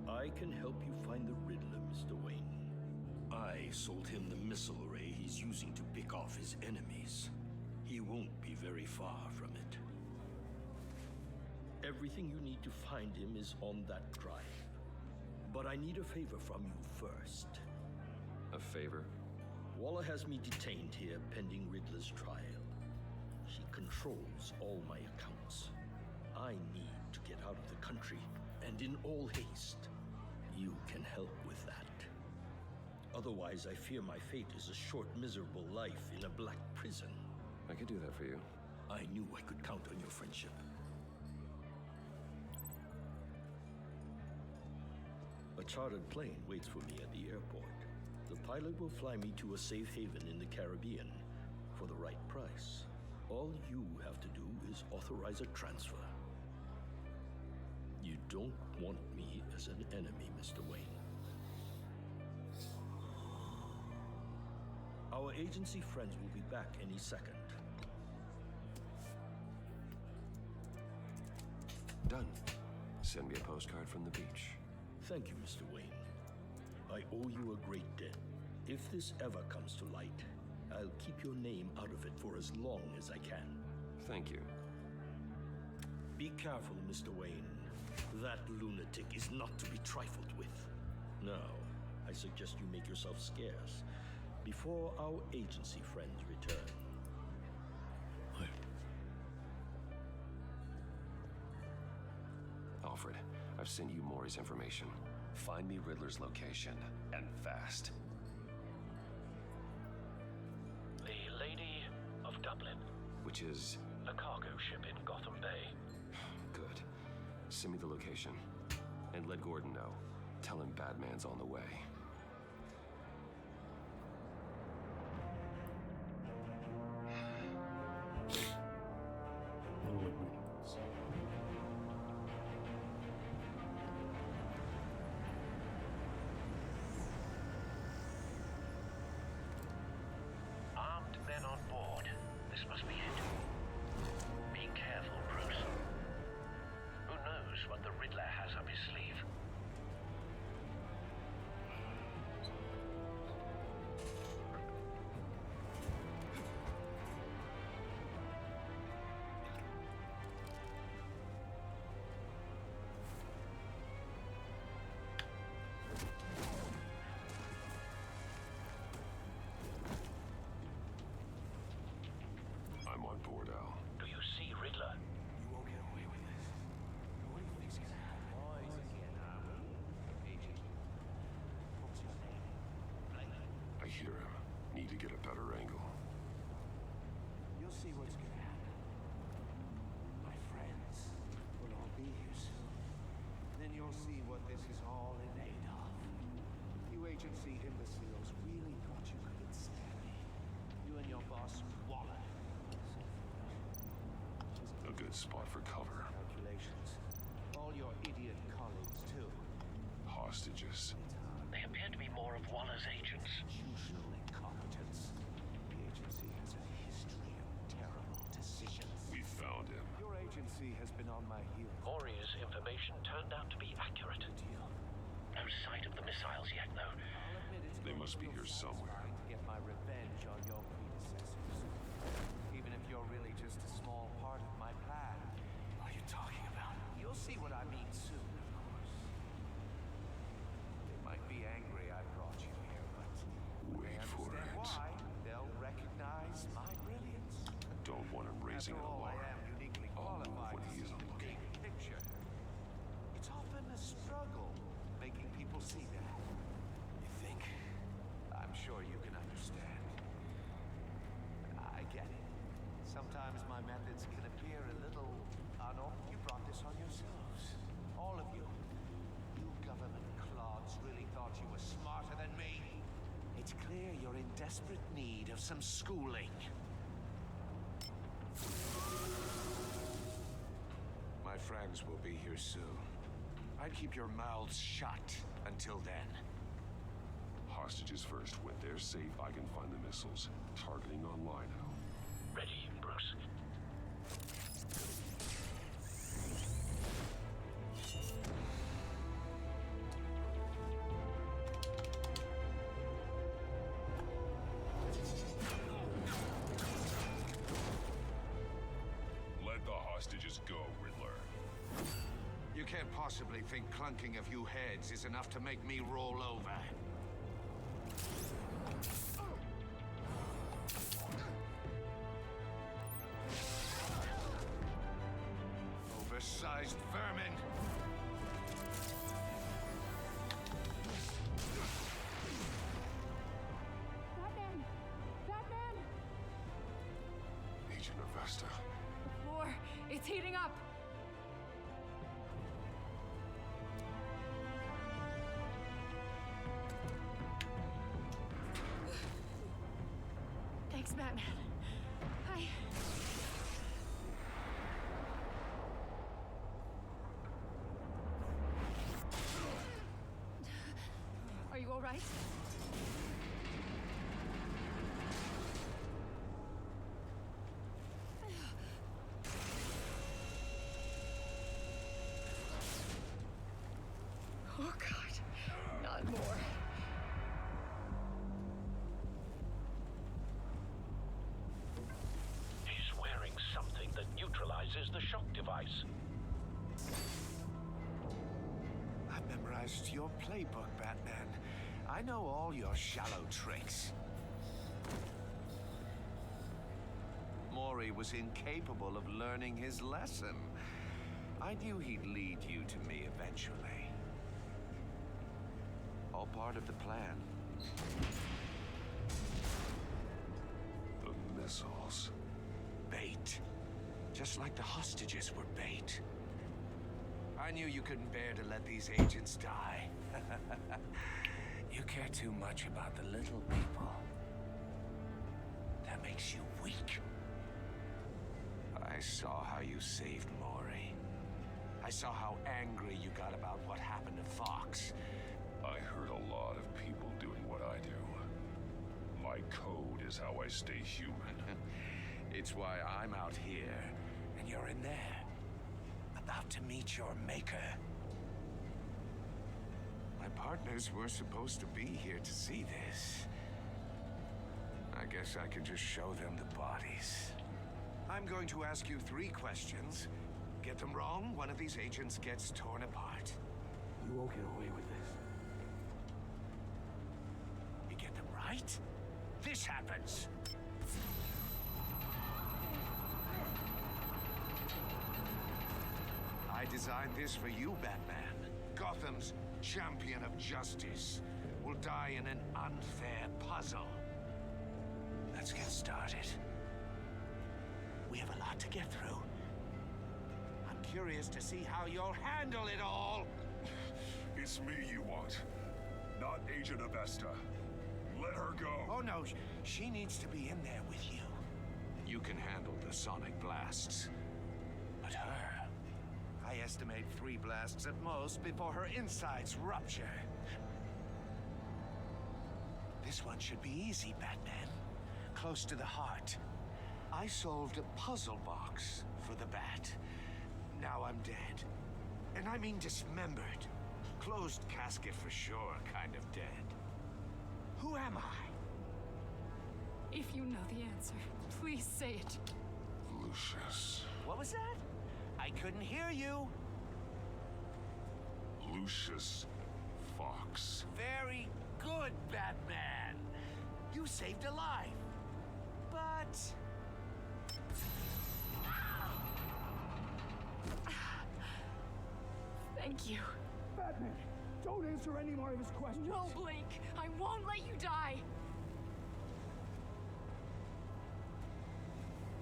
Speaker 8: I can help you find the Riddler, Mr. Wayne. I sold him the missile array he's using to pick off his enemies. He won't be very far from it. Everything you need to find him is on that drive. But I need a favor from you first.
Speaker 7: A favor?
Speaker 8: Waller has me detained here pending Riddler's trial. She controls all my accounts. I need to get out of the country, and in all haste. You can help with that. Otherwise, I fear my fate is a short, miserable life in a black prison.
Speaker 7: I could do that for you.
Speaker 8: I knew I could count on your friendship. A chartered plane waits for me at the airport. The pilot will fly me to a safe haven in the Caribbean for the right price. All you have to do is authorize a transfer. You don't want me as an enemy, Mr. Wayne. Our agency friends will be back any second.
Speaker 7: Done. Send me a postcard from the beach.
Speaker 8: Thank you, Mr. Wayne. I owe you a great debt. If this ever comes to light, I'll keep your name out of it for as long as I can.
Speaker 7: Thank you.
Speaker 8: Be careful, Mr. Wayne. That lunatic is not to be trifled with. Now, I suggest you make yourself scarce before our agency friends return.
Speaker 7: Alfred, I've sent you Maury's information. Find me Riddler's location, and fast.
Speaker 3: The Lady of Dublin.
Speaker 7: Which is...
Speaker 3: A cargo ship in Gotham Bay.
Speaker 7: good. Send me the location. And let Gordon know. Tell him Batman's on the way.
Speaker 3: Armed men on board. This must be it. Be careful, Bruce. Who knows what the Riddler has up his sleeve?
Speaker 1: I'm on board, Al.
Speaker 3: Do you see Riddler?
Speaker 6: You won't get away with this. What do you think's gonna happen? Boys again, are we? Agent. What's your name? Blake.
Speaker 1: I hear him. Need to get a better angle.
Speaker 6: You'll see what's gonna happen. My friends will all be here soon. Then you'll see what this is all in aid of. You agency imbeciles really thought you could stand me. You and your boss, Waller.
Speaker 1: A good spot for cover.
Speaker 6: Calculations. All your idiot colleagues, too.
Speaker 1: Hostages.
Speaker 3: They appear to be more of Waller's agents.
Speaker 6: Institutional incompetence. The agency has a history of terrible decisions.
Speaker 1: We found him.
Speaker 6: Your agency has been on my heels.
Speaker 3: Maury's information turned out to be accurate.
Speaker 6: Deal.
Speaker 3: No sight of the missiles yet, though.
Speaker 6: I'll admit it's
Speaker 1: They
Speaker 6: going
Speaker 1: must
Speaker 6: to
Speaker 1: be
Speaker 6: feel
Speaker 1: here somewhere.
Speaker 6: satisfying to get my revenge on your predecessors. Even if you're really just a small part of my plan. What are you talking about? You'll see what I mean soon, of course. They might be angry I brought you here, but when
Speaker 1: Wait
Speaker 6: they
Speaker 1: for
Speaker 6: understand
Speaker 1: it.
Speaker 6: why, they'll recognize my brilliance.
Speaker 1: Don't want him raising
Speaker 6: After
Speaker 1: an
Speaker 6: all, I
Speaker 1: alarm.
Speaker 6: am uniquely
Speaker 1: I'll move
Speaker 6: qualified
Speaker 1: when
Speaker 6: to
Speaker 1: he
Speaker 6: see
Speaker 1: isn't
Speaker 6: the
Speaker 1: looking.
Speaker 6: big picture. It's often a struggle making people see that. You think? I'm sure you can understand. I get it. Sometimes my methods can appear a little you brought this on yourselves. All of you. You government clods really thought you were smarter than me. It's clear you're in desperate need of some schooling. My friends will be here soon. I'd keep your mouths shut until then.
Speaker 1: Hostages first. When they're safe, I can find the missiles. Targeting on Lino.
Speaker 3: Ready, Bruce.
Speaker 1: Let the hostages go, Riddler.
Speaker 6: You can't possibly think clunking a few heads is enough to make me roll over. civilized vermin!
Speaker 9: Batman! Batman!
Speaker 1: Agent Avesta.
Speaker 9: The floor, it's heating up! Thanks, Batman. Hi. Are you all right? Oh, God. Not more.
Speaker 3: He's wearing something that neutralizes the shock device.
Speaker 6: I've memorized your playbook, Batman. I know all your shallow tricks. Mori was incapable of learning his lesson. I knew he'd lead you to me eventually. All part of the plan.
Speaker 1: The missiles.
Speaker 6: Bait. Just like the hostages were bait. I knew you couldn't bear to let these agents die. You care too much about the little people. That makes you weak. I saw how you saved Mori. I saw how angry you got about what happened to Fox.
Speaker 1: I heard a lot of people doing what I do. My code is how I stay human.
Speaker 6: It's why I'm out here, and you're in there. About to meet your maker. My partners were supposed to be here to see this. I guess I can just show them the bodies. I'm going to ask you 3 questions. Get them wrong, one of these agents gets torn apart.
Speaker 8: You won't get away with this.
Speaker 6: You get them right, this happens. I designed this for you, Batman. Gotham's champion of justice will die in an unfair puzzle. Let's get started. We have a lot to get through. I'm curious to see how you'll handle it all.
Speaker 1: It's me you want, not Agent Avesta. Let her go.
Speaker 6: Oh no, she needs to be in there with you. You can handle the sonic blasts. But her, I estimate 3 blasts at most before her insides rupture. This one should be easy, Batman. Close to the heart. I solved a puzzle box for the Bat. Now I'm dead. And I mean dismembered. Closed casket for sure, kind of dead. Who am I?
Speaker 9: If you know the answer, please say it.
Speaker 1: Lucius.
Speaker 6: What was that? I couldn't hear you.
Speaker 1: Lucius Fox.
Speaker 6: Very good, Batman. You saved a life. But...
Speaker 9: Thank you.
Speaker 8: Batman, don't answer any more of his questions.
Speaker 9: No, Blake. I won't let you die.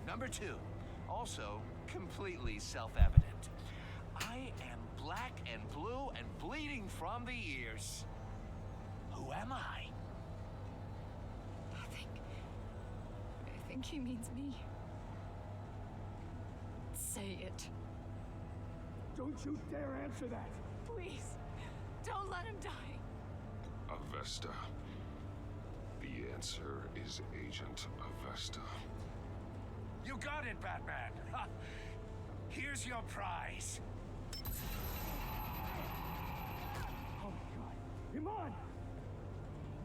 Speaker 6: Number 2, also completely self-evident. I am black and blue and bleeding from the ears. Who am I?
Speaker 9: I think he means me. Say it.
Speaker 8: Don't you dare answer that.
Speaker 9: Please. Don't let him die.
Speaker 1: Avesta. The answer is Agent Avesta.
Speaker 6: You got it, Batman. Ha. Here's your prize.
Speaker 8: Oh my God. Iman!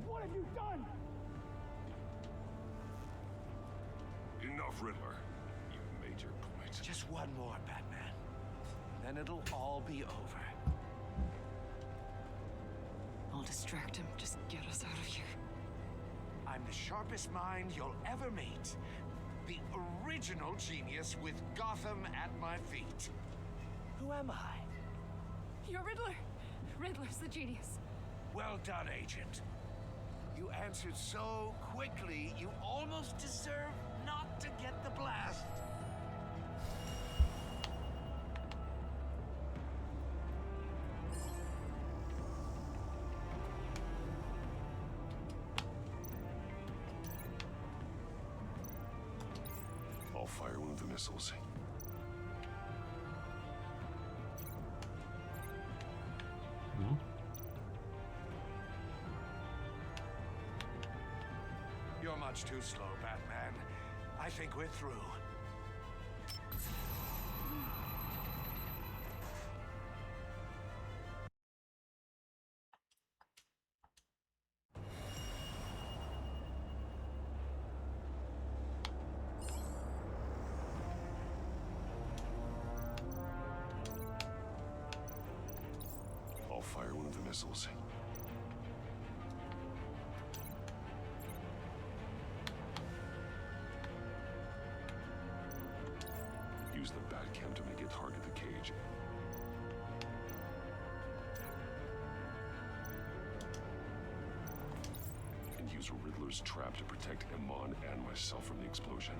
Speaker 8: What have you done?
Speaker 1: Enough, Riddler. You've made your point.
Speaker 6: Just one more, Batman. Then it'll all be over.
Speaker 9: I'll distract him. Just get us out of here.
Speaker 6: I'm the sharpest mind you'll ever meet. The original genius with Gotham at my feet.
Speaker 3: Who am I?
Speaker 9: You're Riddler. Riddler's the genius.
Speaker 3: Well done, Agent. You answered so quickly, you almost deserve not to get the blast.
Speaker 1: I'll fire one of the missiles.
Speaker 3: You're much too slow, Batman. I think we're through.
Speaker 1: I'll fire one of the missiles. Use the Batcam to make it target the cage. And use Riddler's trap to protect Iman and myself from the explosion.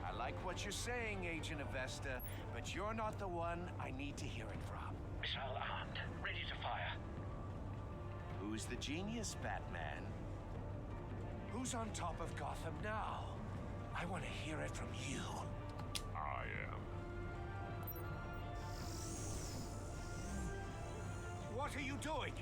Speaker 3: I like what you're saying, Agent Avesta, but you're not the one I need to hear it from.
Speaker 10: Missile armed, ready to fire.
Speaker 3: Who's the genius, Batman? Who's on top of Gotham now? I want to hear it from you.
Speaker 1: I am.
Speaker 3: What are you doing?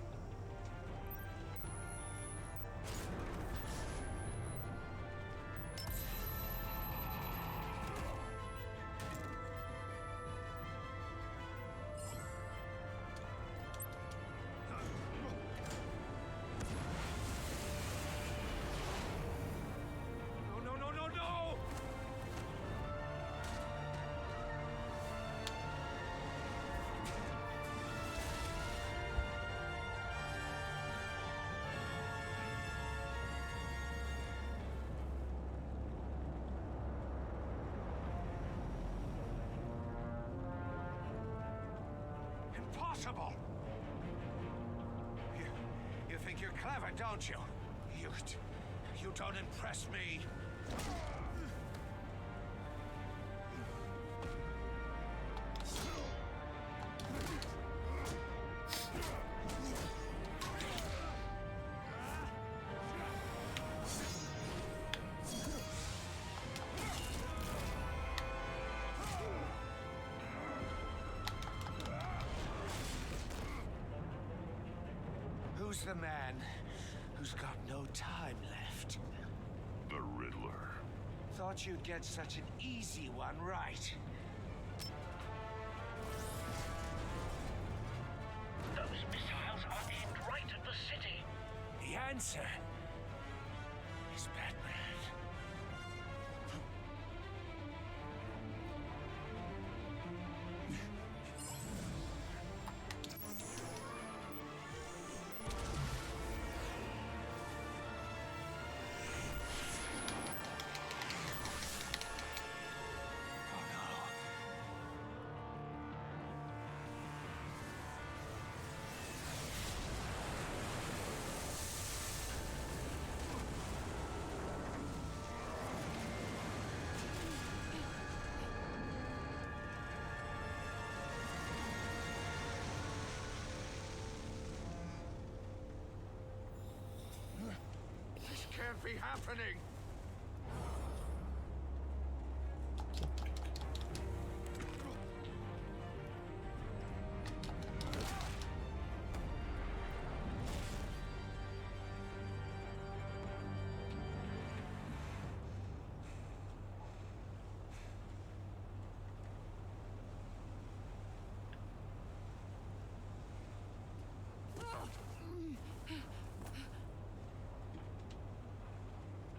Speaker 3: No! Impossible! You think you're clever, don't you? You don't impress me. Who's the man who's got no time left?
Speaker 1: The Riddler.
Speaker 3: Thought you'd get such an easy one right.
Speaker 10: Those missiles are aimed right at the city.
Speaker 3: The answer is Batman. This can't be happening.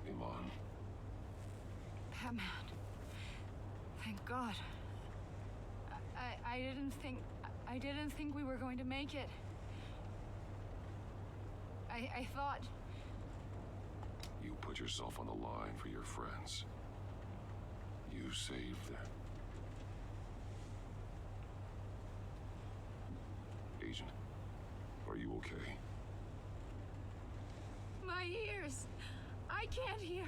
Speaker 1: Iman.
Speaker 9: Batman. Thank God. I didn't think we were going to make it. I thought...
Speaker 1: You put yourself on the line for your friends. You saved them. Agent, are you okay?
Speaker 9: My ears! I can't hear.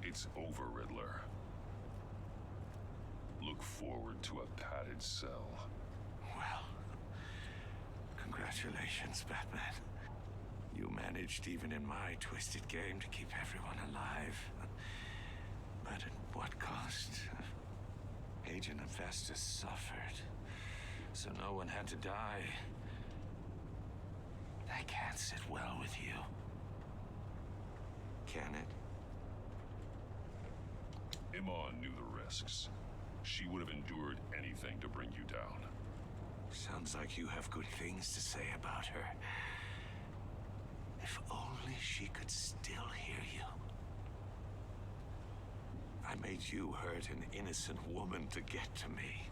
Speaker 1: It's over, Riddler. Look forward to a padded cell.
Speaker 6: Well, congratulations, Batman. You managed, even in my twisted game, to keep everyone alive. But at what cost? Agent Hephaestus suffered, so no one had to die. That can't sit well with you. Can it?
Speaker 1: Iman knew the risks. She would have endured anything to bring you down.
Speaker 6: Sounds like you have good things to say about her. If only she could still hear you. I made you hurt an innocent woman to get to me.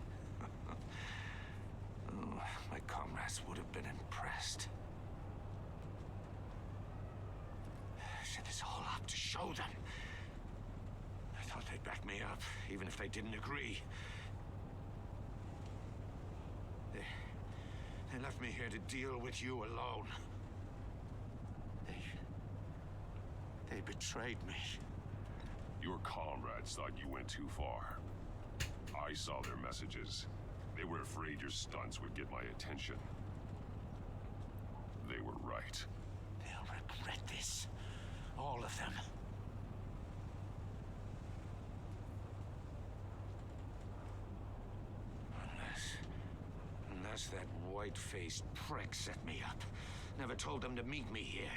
Speaker 6: Oh, my comrades would have been impressed. Set this all up to show them. I thought they'd back me up, even if they didn't agree. They left me here to deal with you alone. They betrayed me.
Speaker 1: Your comrades thought you went too far. I saw their messages. They were afraid your stunts would get my attention. They were right.
Speaker 6: They'll regret this. All of them. Unless that white-faced prick set me up. Never told them to meet me here.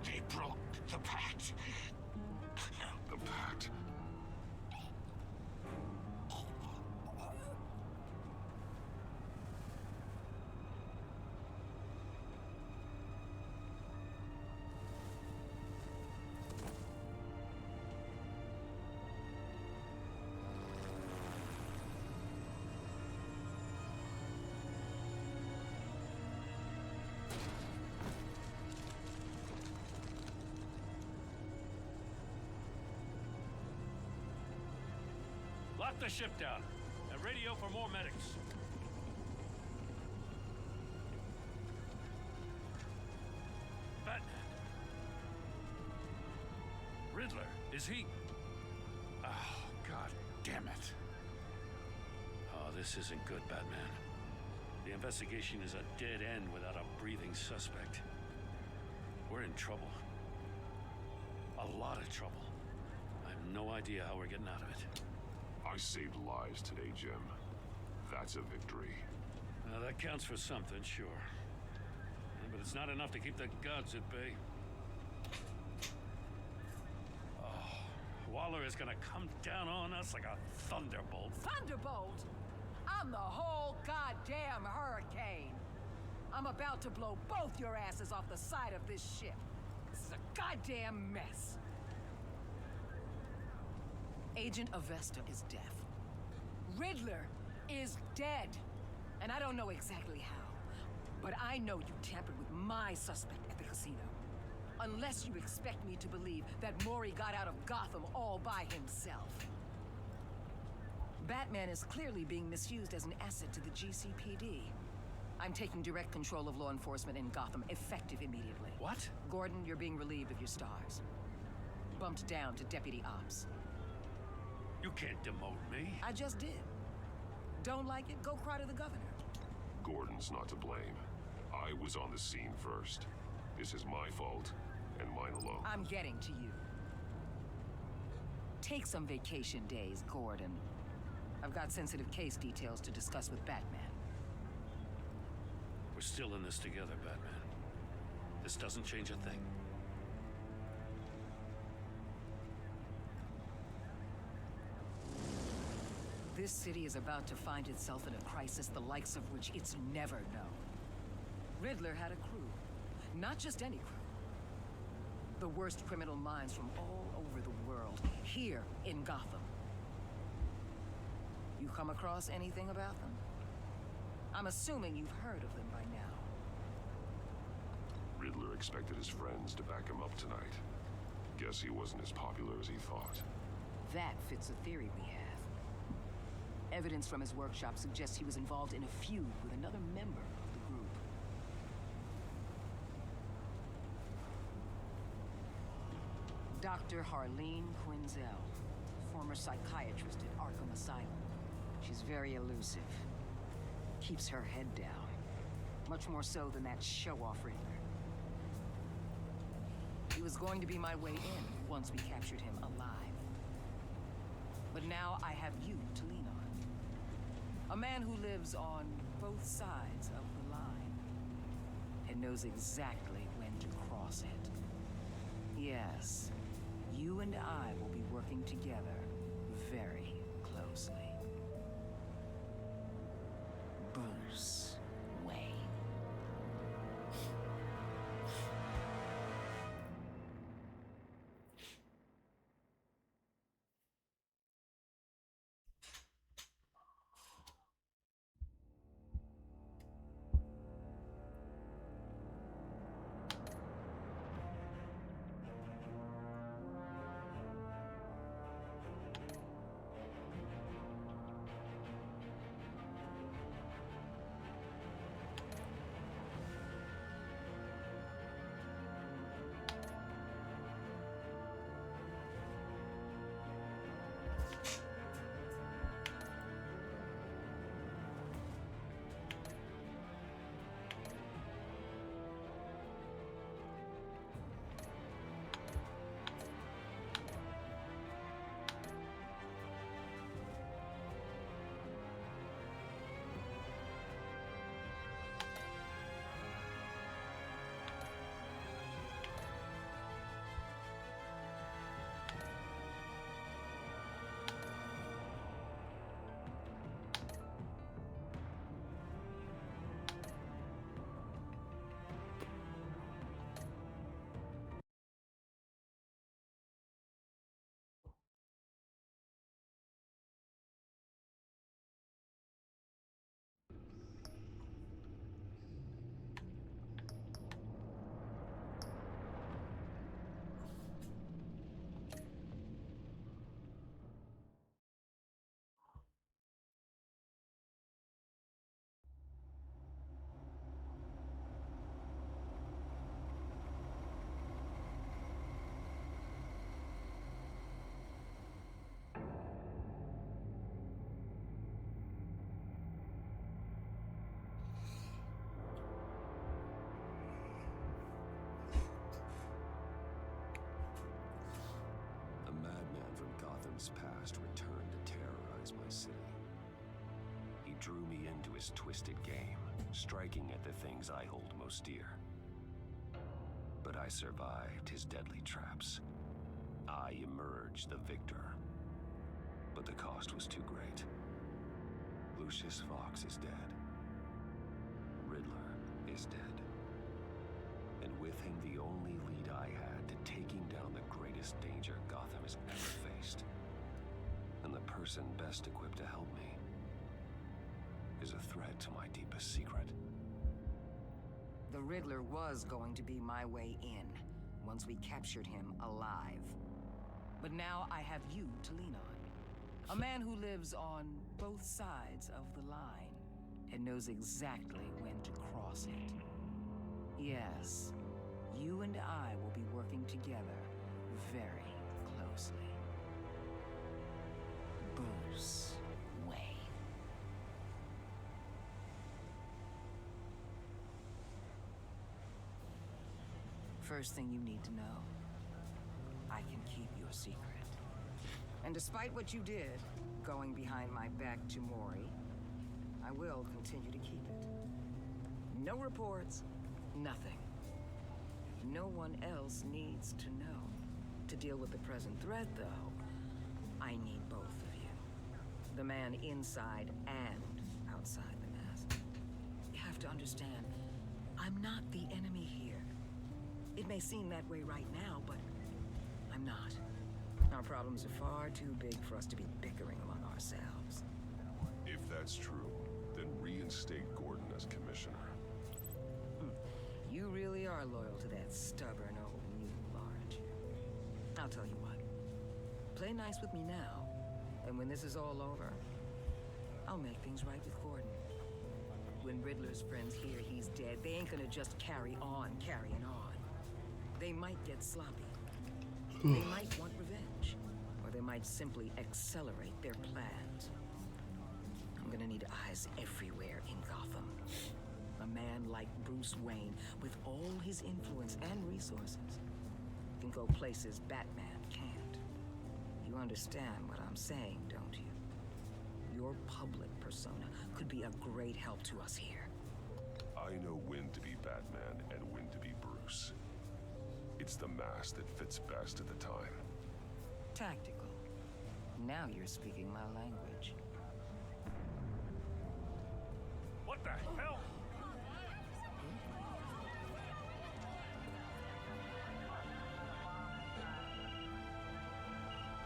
Speaker 6: They broke the pact.
Speaker 1: The pact.
Speaker 2: Lock the ship down and radio for more medics. Batman. Riddler, is he? Oh, God damn it. Oh, this isn't good, Batman. The investigation is a dead end without a breathing suspect. We're in trouble. A lot of trouble. I have no idea how we're getting out of it.
Speaker 1: I saved lives today, Jim. That's a victory.
Speaker 2: Now, that counts for something, sure. Yeah, but it's not enough to keep the gods at bay. Oh, Waller is gonna come down on us like a thunderbolt.
Speaker 11: Thunderbolt? I'm the whole goddamn hurricane. I'm about to blow both your asses off the side of this ship. This is a goddamn mess. Agent Avesta is deaf. Riddler is dead. And I don't know exactly how. But I know you tampered with my suspect at the casino. Unless you expect me to believe that Mori got out of Gotham all by himself. Batman is clearly being misused as an asset to the GCPD. I'm taking direct control of law enforcement in Gotham, effective immediately.
Speaker 2: What?
Speaker 11: Gordon, you're being relieved of your stars. Bumped down to Deputy Ops.
Speaker 2: You can't demote me.
Speaker 11: I just did. Don't like it? Go cry to the governor.
Speaker 1: Gordon's not to blame. I was on the scene first. This is my fault, and mine alone.
Speaker 11: I'm getting to you. Take some vacation days, Gordon. I've got sensitive case details to discuss with Batman.
Speaker 2: We're still in this together, Batman. This doesn't change a thing.
Speaker 11: This city is about to find itself in a crisis the likes of which it's never known. Riddler had a crew. Not just any crew. The worst criminal minds from all over the world, here in Gotham. You come across anything about them? I'm assuming you've heard of them by now.
Speaker 1: Riddler expected his friends to back him up tonight. Guess he wasn't as popular as he thought.
Speaker 11: That fits a theory we have. Evidence from his workshop suggests he was involved in a feud with another member of the group. Dr. Harleen Quinzel, former psychiatrist at Arkham Asylum. She's very elusive. Keeps her head down. Much more so than that show-off Riddler. He was going to be my way in once we captured him alive. But now I have you to lean on. A man who lives on both sides of the line and knows exactly when to cross it. Yes, you and I will be working together very closely. Bruce Wayne.
Speaker 7: Past returned to terrorize my city. He drew me into his twisted game, striking at the things I hold most dear. But I survived his deadly traps. I emerged the victor. But the cost was too great. Lucius Fox is dead. Riddler is dead. And with him the only lead I had to taking down the greatest danger Gotham has ever faced. And the person best equipped to help me is a threat to my deepest secret.
Speaker 11: The Riddler was going to be my way in once we captured him alive. But now I have you to lean on. A man who lives on both sides of the line and knows exactly when to cross it. Yes, you and I will be working together very closely. Bruce Wayne. First thing you need to know, I can keep your secret. And despite what you did, going behind my back to Mori, I will continue to keep it. No reports, nothing. No one else needs to know. To deal with the present threat, though, I need both of you. The man inside and outside the mask. You have to understand, I'm not the enemy here. It may seem that way right now, but I'm not. Our problems are far too big for us to be bickering among ourselves.
Speaker 1: If that's true, then reinstate Gordon as commissioner.
Speaker 11: You really are loyal to that stubborn old mule, aren't you? I'll tell you what. Play nice with me now, and when this is all over, I'll make things right with Gordon. When Riddler's friends hear he's dead, they ain't gonna just carry on carrying on. They might get sloppy. They might want revenge, or they might simply accelerate their plans. I'm gonna need eyes everywhere in Gotham. A man like Bruce Wayne, with all his influence and resources, can go places Batman can't. You understand what I'm saying, don't you? Your public persona could be a great help to us here.
Speaker 1: I know when to be Batman and when to be Bruce. It's the mask that fits best at the time.
Speaker 11: Tactical. Now you're speaking my language.
Speaker 2: What the hell?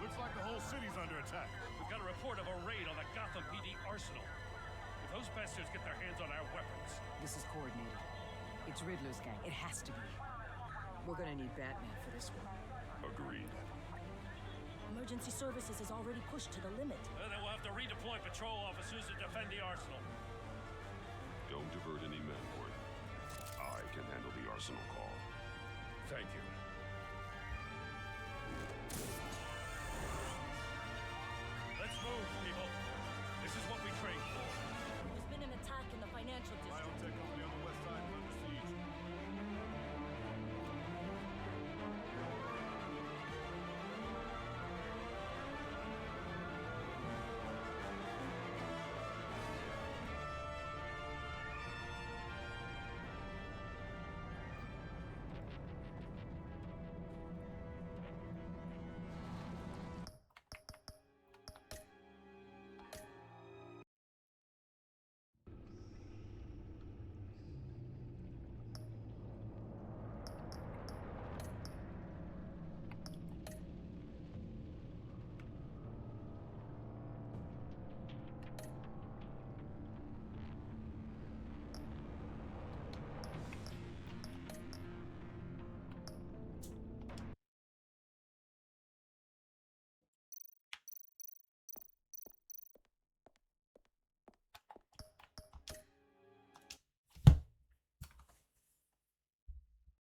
Speaker 12: Looks like the whole city's under attack.
Speaker 2: We've got a report of a raid on the Gotham PD arsenal. If those bastards get their hands on our weapons...
Speaker 11: This is coordinated. It's Riddler's gang. It has to be. We're gonna need Batman for this one.
Speaker 1: Agreed.
Speaker 13: Emergency services is already pushed to the limit.
Speaker 2: Then we'll have to redeploy patrol officers to defend the arsenal.
Speaker 1: Don't divert any men.